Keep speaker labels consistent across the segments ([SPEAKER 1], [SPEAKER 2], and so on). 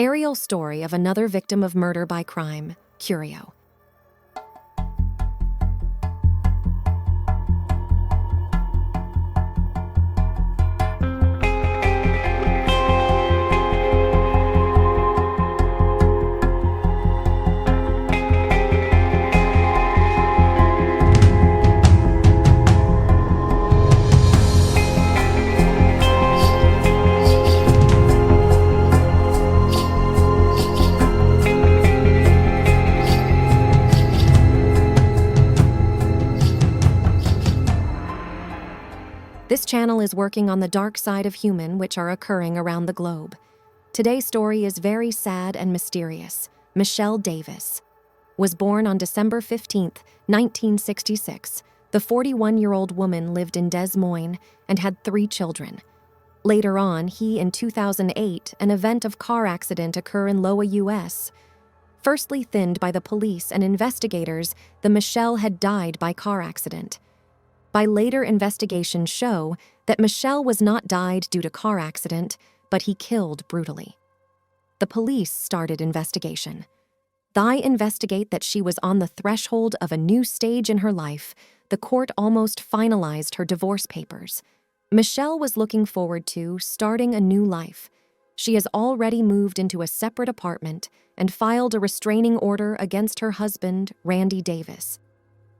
[SPEAKER 1] Aerial story of another victim of murder by Crime Curio. This channel is working on the dark side of human which are occurring around the globe. Today's story is very sad and mysterious. Michelle Davis was born on December 15, 1966. The 41-year-old woman lived in Des Moines and had 3 children. Later on, in 2008, an event of car accident occur in Iowa, U.S. Firstly thinned by the police and investigators, the Michelle had died by car accident. By later investigations show that Michelle was not died due to car accident, but he killed brutally. The police started investigation. They investigate that she was on the threshold of a new stage in her life. The court almost finalized her divorce papers. Michelle was looking forward to starting a new life. She has already moved into a separate apartment and filed a restraining order against her husband, Randy Davis.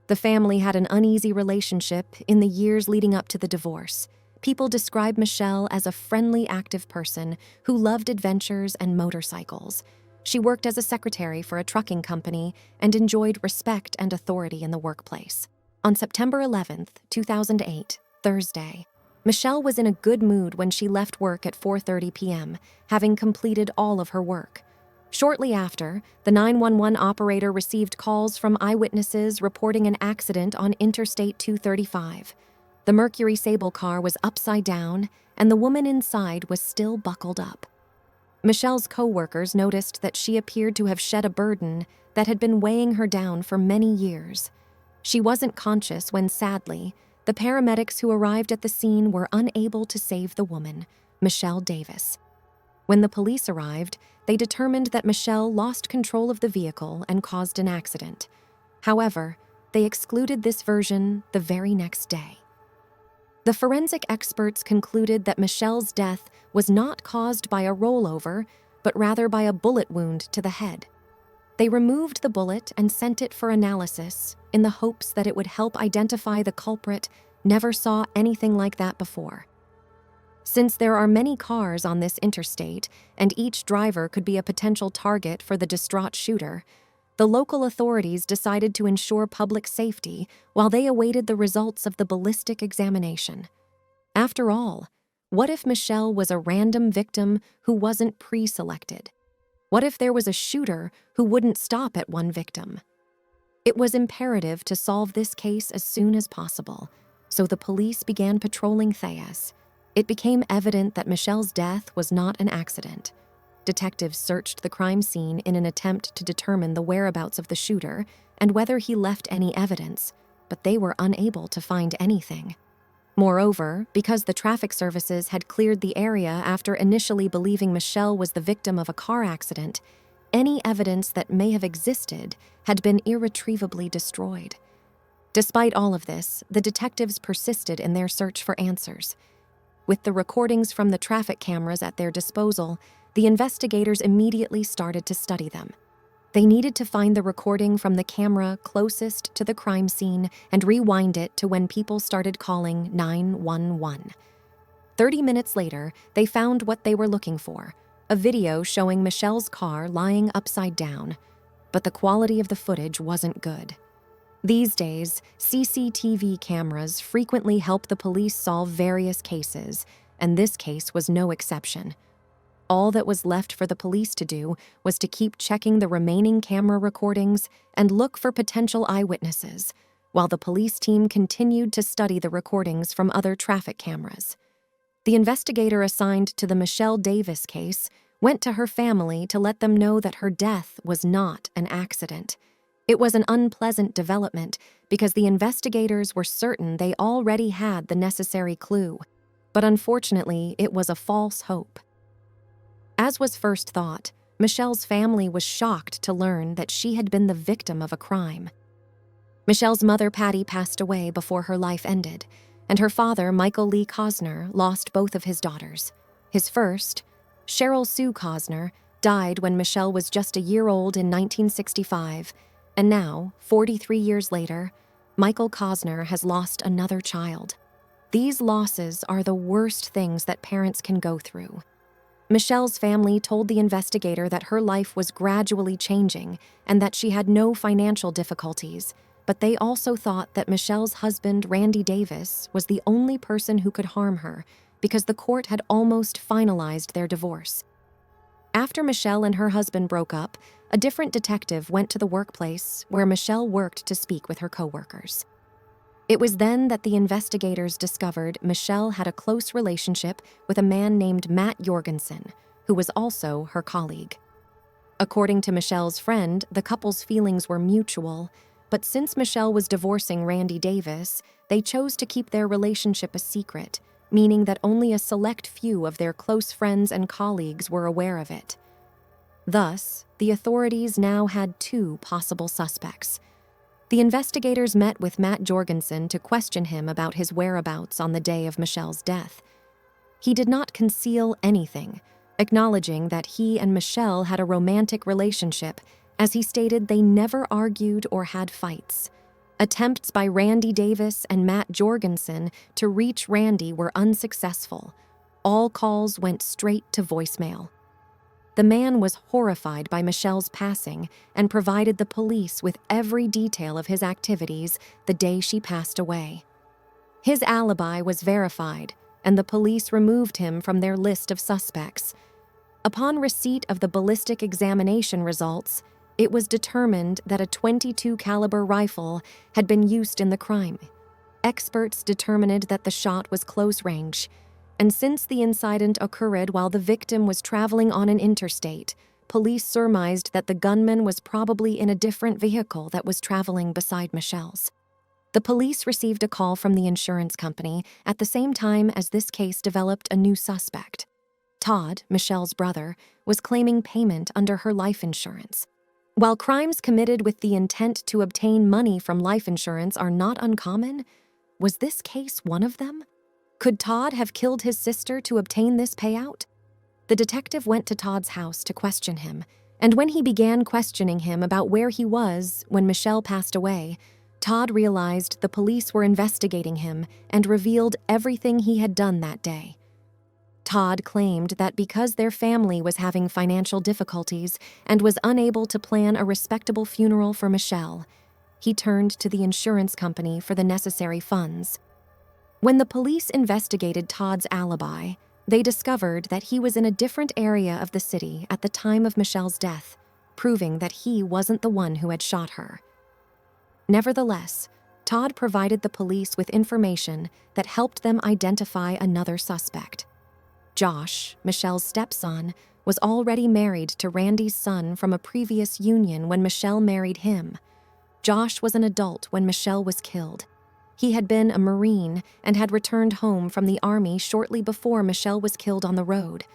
[SPEAKER 1] The family had an uneasy relationship in the years leading up to the divorce. People describe Michelle as a friendly, active person who loved adventures and motorcycles. She worked as a secretary for a trucking company and enjoyed respect and authority in the workplace. On September 11, 2008, Thursday, Michelle was in a good mood when she left work at 4:30 p.m., having completed all of her work. Shortly after, the 911 operator received calls from eyewitnesses reporting an accident on Interstate 235. The Mercury Sable car was upside down, and the woman inside was still buckled up. Michelle's co-workers noticed that she appeared to have shed a burden that had been weighing her down for many years. She wasn't conscious when, sadly, the paramedics who arrived at the scene were unable to save the woman, Michelle Davis. When the police arrived, they determined that Michelle lost control of the vehicle and caused an accident. However, they excluded this version the very next day. The forensic experts concluded that Michelle's death was not caused by a rollover, but rather by a bullet wound to the head. They removed the bullet and sent it for analysis in the hopes that it would help identify the culprit. Never saw anything like that before. Since there are many cars on this interstate and each driver could be a potential target for the distraught shooter, the local authorities decided to ensure public safety while they awaited the results of the ballistic examination. After all, what if Michelle was a random victim who wasn't pre-selected? What if there was a shooter who wouldn't stop at one victim? It was imperative to solve this case as soon as possible, so the police began patrolling Thais. It became evident that Michelle's death was not an accident. Detectives searched the crime scene in an attempt to determine the whereabouts of the shooter and whether he left any evidence, but they were unable to find anything. Moreover, because the traffic services had cleared the area after initially believing Michelle was the victim of a car accident, any evidence that may have existed had been irretrievably destroyed. Despite all of this, the detectives persisted in their search for answers. With the recordings from the traffic cameras at their disposal, the investigators immediately started to study them. They needed to find the recording from the camera closest to the crime scene and rewind it to when people started calling 911. 30 minutes later, they found what they were looking for, a video showing Michelle's car lying upside down, but the quality of the footage wasn't good. These days, CCTV cameras frequently help the police solve various cases, and this case was no exception. All that was left for the police to do was to keep checking the remaining camera recordings and look for potential eyewitnesses, while the police team continued to study the recordings from other traffic cameras. The investigator assigned to the Michelle Davis case went to her family to let them know that her death was not an accident. It was an unpleasant development because the investigators were certain they already had the necessary clue, but unfortunately, it was a false hope. As was first thought, Michelle's family was shocked to learn that she had been the victim of a crime. Michelle's mother, Patty, passed away before her life ended, and her father, Michael Lee Cosner, lost both of his daughters. His first, Cheryl Sue Cosner, died when Michelle was just a year old in 1965, and now, 43 years later, Michael Cosner has lost another child. These losses are the worst things that parents can go through. Michelle's family told the investigator that her life was gradually changing and that she had no financial difficulties, but they also thought that Michelle's husband, Randy Davis, was the only person who could harm her because the court had almost finalized their divorce. After Michelle and her husband broke up, a different detective went to the workplace where Michelle worked to speak with her coworkers. It was then that the investigators discovered Michelle had a close relationship with a man named Matt Jorgensen, who was also her colleague. According to Michelle's friend, the couple's feelings were mutual, but since Michelle was divorcing Randy Davis, they chose to keep their relationship a secret, meaning that only a select few of their close friends and colleagues were aware of it. Thus, the authorities now had two possible suspects. The investigators met with Matt Jorgensen to question him about his whereabouts on the day of Michelle's death. He did not conceal anything, acknowledging that he and Michelle had a romantic relationship, as he stated they never argued or had fights. Attempts by Randy Davis and Matt Jorgensen to reach Randy were unsuccessful. All calls went straight to voicemail. The man was horrified by Michelle's passing and provided the police with every detail of his activities the day she passed away. His alibi was verified, and the police removed him from their list of suspects. Upon receipt of the ballistic examination results, it was determined that a .22 caliber rifle had been used in the crime. Experts determined that the shot was close range, and since the incident occurred while the victim was traveling on an interstate, police surmised that the gunman was probably in a different vehicle that was traveling beside Michelle's. The police received a call from the insurance company at the same time as this case developed a new suspect. Todd, Michelle's brother, was claiming payment under her life insurance. While crimes committed with the intent to obtain money from life insurance are not uncommon, was this case one of them? Could Todd have killed his sister to obtain this payout? The detective went to Todd's house to question him, and when he began questioning him about where he was when Michelle passed away, Todd realized the police were investigating him and revealed everything he had done that day. Todd claimed that because their family was having financial difficulties and was unable to plan a respectable funeral for Michelle, he turned to the insurance company for the necessary funds. When the police investigated Todd's alibi, they discovered that he was in a different area of the city at the time of Michelle's death, proving that he wasn't the one who had shot her. Nevertheless, Todd provided the police with information that helped them identify another suspect. Josh, Michelle's stepson, was already married to Randy's son from a previous union when Michelle married him. Josh was an adult when Michelle was killed. He had been a Marine and had returned home from the Army shortly before Michelle was killed on the road.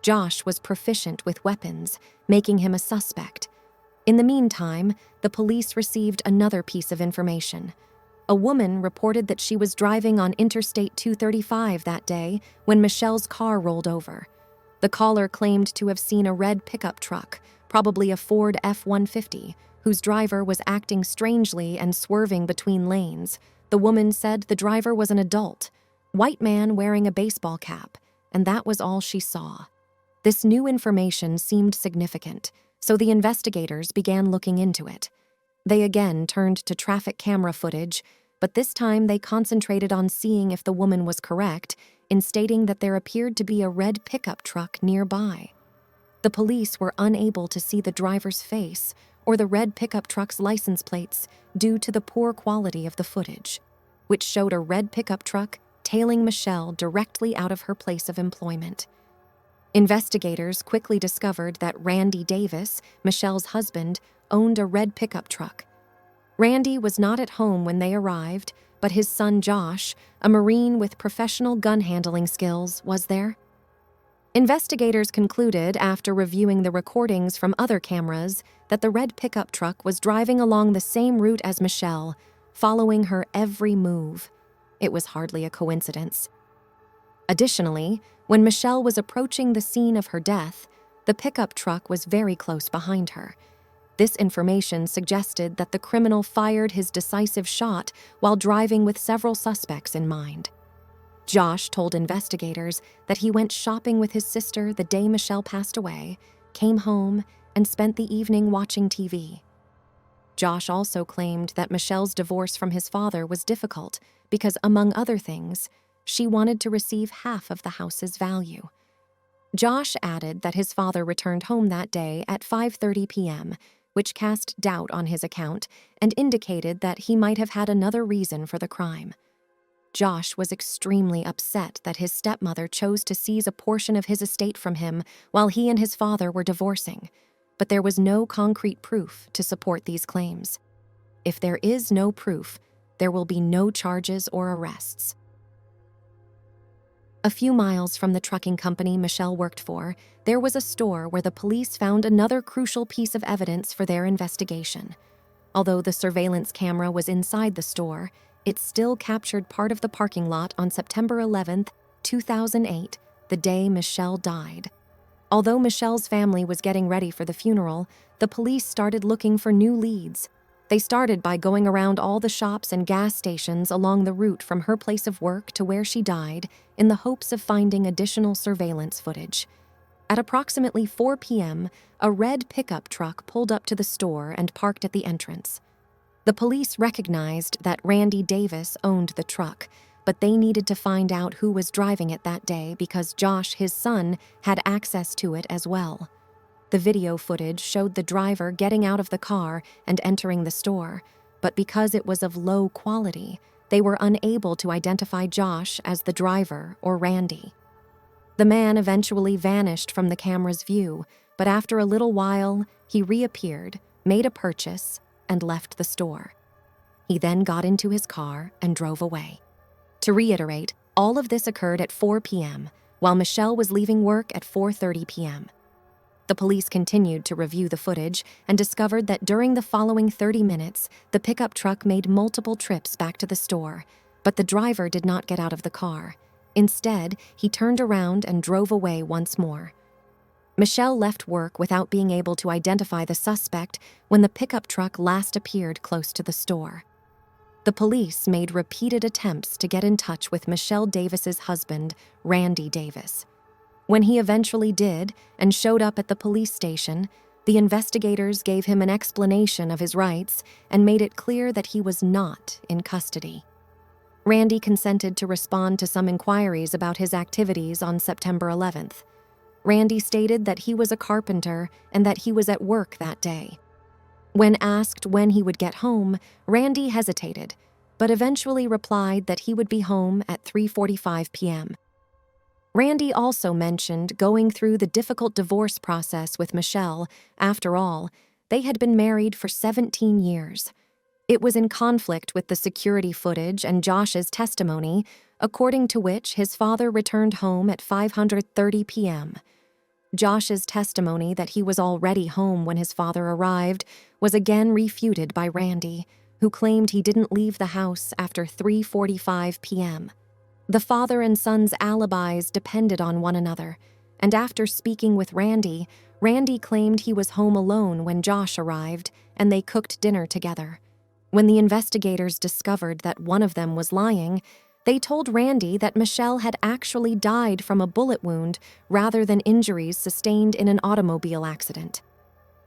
[SPEAKER 1] Josh was proficient with weapons, making him a suspect. In the meantime, the police received another piece of information. A woman reported that she was driving on Interstate 235 that day when Michelle's car rolled over. The caller claimed to have seen a red pickup truck, probably a Ford F-150, whose driver was acting strangely and swerving between lanes. The woman said the driver was an adult, white man wearing a baseball cap, and that was all she saw. This new information seemed significant, so the investigators began looking into it. They again turned to traffic camera footage, but this time they concentrated on seeing if the woman was correct in stating that there appeared to be a red pickup truck nearby. The police were unable to see the driver's face or the red pickup truck's license plates due to the poor quality of the footage, which showed a red pickup truck tailing Michelle directly out of her place of employment. Investigators quickly discovered that Randy Davis, Michelle's husband, owned a red pickup truck. Randy was not at home when they arrived, but his son Josh, a Marine with professional gun handling skills, was there. Investigators concluded, after reviewing the recordings from other cameras, that the red pickup truck was driving along the same route as Michelle, following her every move. It was hardly a coincidence. Additionally, when Michelle was approaching the scene of her death, the pickup truck was very close behind her. This information suggested that the criminal fired his decisive shot while driving with several suspects in mind. Josh told investigators that he went shopping with his sister the day Michelle passed away, came home, and spent the evening watching TV. Josh also claimed that Michelle's divorce from his father was difficult because, among other things, she wanted to receive half of the house's value. Josh added that his father returned home that day at 5:30 p.m., which cast doubt on his account and indicated that he might have had another reason for the crime. Josh was extremely upset that his stepmother chose to seize a portion of his estate from him while he and his father were divorcing, but there was no concrete proof to support these claims. If there is no proof, there will be no charges or arrests. A few miles from the trucking company Michelle worked for, there was a store where the police found another crucial piece of evidence for their investigation. Although the surveillance camera was inside the store, it still captured part of the parking lot on September 11, 2008, the day Michelle died. Although Michelle's family was getting ready for the funeral, the police started looking for new leads. They started by going around all the shops and gas stations along the route from her place of work to where she died in the hopes of finding additional surveillance footage. At approximately 4 p.m., a red pickup truck pulled up to the store and parked at the entrance. The police recognized that Randy Davis owned the truck, but they needed to find out who was driving it that day because Josh, his son, had access to it as well. The video footage showed the driver getting out of the car and entering the store, but because it was of low quality, they were unable to identify Josh as the driver or Randy. The man eventually vanished from the camera's view, but after a little while, he reappeared, made a purchase, and left the store. He then got into his car and drove away. To reiterate, all of this occurred at 4 p.m., while Michelle was leaving work at 4:30 p.m. The police continued to review the footage and discovered that during the following 30 minutes, the pickup truck made multiple trips back to the store, but the driver did not get out of the car. Instead, he turned around and drove away once more. Michelle left work without being able to identify the suspect when the pickup truck last appeared close to the store. The police made repeated attempts to get in touch with Michelle Davis's husband, Randy Davis. When he eventually did and showed up at the police station, the investigators gave him an explanation of his rights and made it clear that he was not in custody. Randy consented to respond to some inquiries about his activities on September 11th. Randy stated that he was a carpenter and that he was at work that day. When asked when he would get home, Randy hesitated, but eventually replied that he would be home at 3:45 p.m. Randy also mentioned going through the difficult divorce process with Michelle. After all, they had been married for 17 years. It was in conflict with the security footage and Josh's testimony, according to which his father returned home at 5:30 p.m. Josh's testimony that he was already home when his father arrived was again refuted by Randy, who claimed he didn't leave the house after 3:45 p.m. The father and son's alibis depended on one another, and after speaking with Randy, Randy claimed he was home alone when Josh arrived, and they cooked dinner together. When the investigators discovered that one of them was lying, they told Randy that Michelle had actually died from a bullet wound rather than injuries sustained in an automobile accident.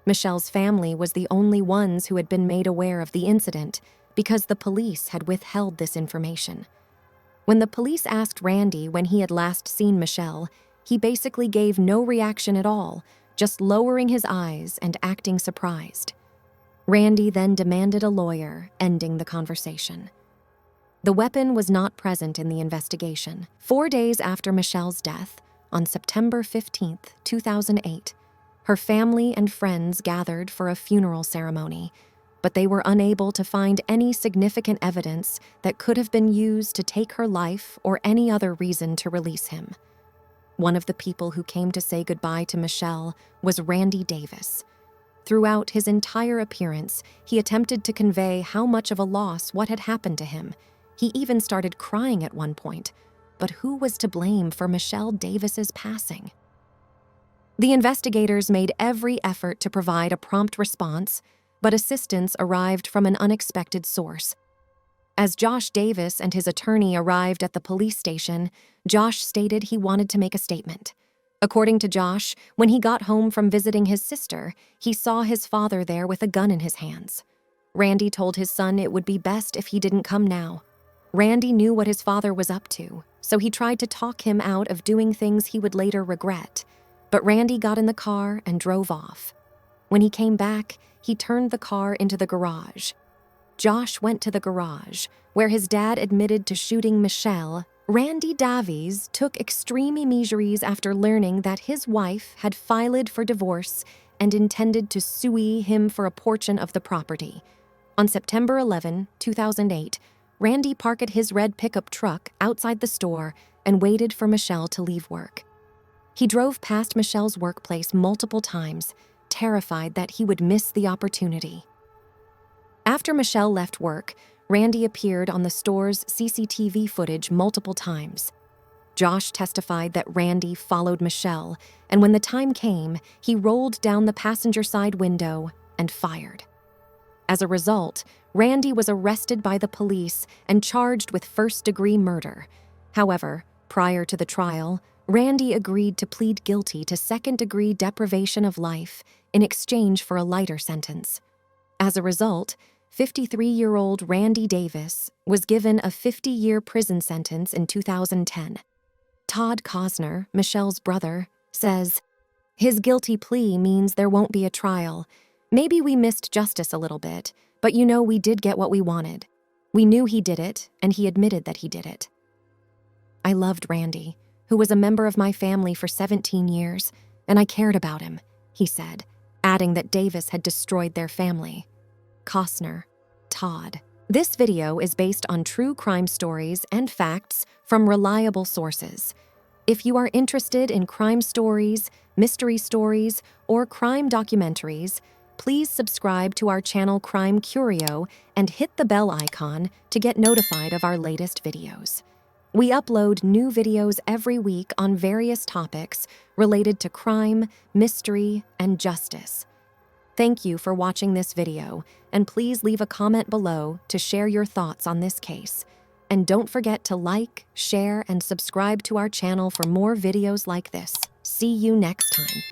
[SPEAKER 1] Michelle's family was the only ones who had been made aware of the incident because the police had withheld this information. When the police asked Randy when he had last seen Michelle, he basically gave no reaction at all, just lowering his eyes and acting surprised. Randy then demanded a lawyer, ending the conversation. The weapon was not present in the investigation. 4 days after Michelle's death, on September 15, 2008, her family and friends gathered for a funeral ceremony, but they were unable to find any significant evidence that could have been used to take her life or any other reason to release him. One of the people who came to say goodbye to Michelle was Randy Davis. Throughout his entire appearance, he attempted to convey how much of a loss what had happened to him. He even started crying at one point. But who was to blame for Michelle Davis's passing? The investigators made every effort to provide a prompt response, but assistance arrived from an unexpected source. As Josh Davis and his attorney arrived at the police station, Josh stated he wanted to make a statement. According to Josh, when he got home from visiting his sister, he saw his father there with a gun in his hands. Randy told his son it would be best if he didn't come now. Randy knew what his father was up to, so he tried to talk him out of doing things he would later regret. But Randy got in the car and drove off. When he came back, he turned the car into the garage. Josh went to the garage, where his dad admitted to shooting Michelle. Randy Davies took extreme measures after learning that his wife had filed for divorce and intended to sue him for a portion of the property. On September 11, 2008, Randy parked his red pickup truck outside the store and waited for Michelle to leave work. He drove past Michelle's workplace multiple times, terrified that he would miss the opportunity. After Michelle left work, Randy appeared on the store's CCTV footage multiple times. Josh testified that Randy followed Michelle, and when the time came, he rolled down the passenger side window and fired. As a result, Randy was arrested by the police and charged with first-degree murder. However, prior to the trial, Randy agreed to plead guilty to second-degree deprivation of life in exchange for a lighter sentence. As a result, 53-year-old Randy Davis was given a 50-year prison sentence in 2010. Todd Cosner, Michelle's brother, says, "His guilty plea means there won't be a trial. Maybe we missed justice a little bit, but we did get what we wanted. We knew he did it, and he admitted that he did it." "I loved Randy, who was a member of my family for 17 years, and I cared about him," he said, adding that Davis had destroyed their family. Costner, Todd. This video is based on true crime stories and facts from reliable sources. If you are interested in crime stories, mystery stories, or crime documentaries, please subscribe to our channel Crime Curio and hit the bell icon to get notified of our latest videos. We upload new videos every week on various topics related to crime, mystery, and justice. Thank you for watching this video, and please leave a comment below to share your thoughts on this case. And don't forget to like, share, and subscribe to our channel for more videos like this. See you next time.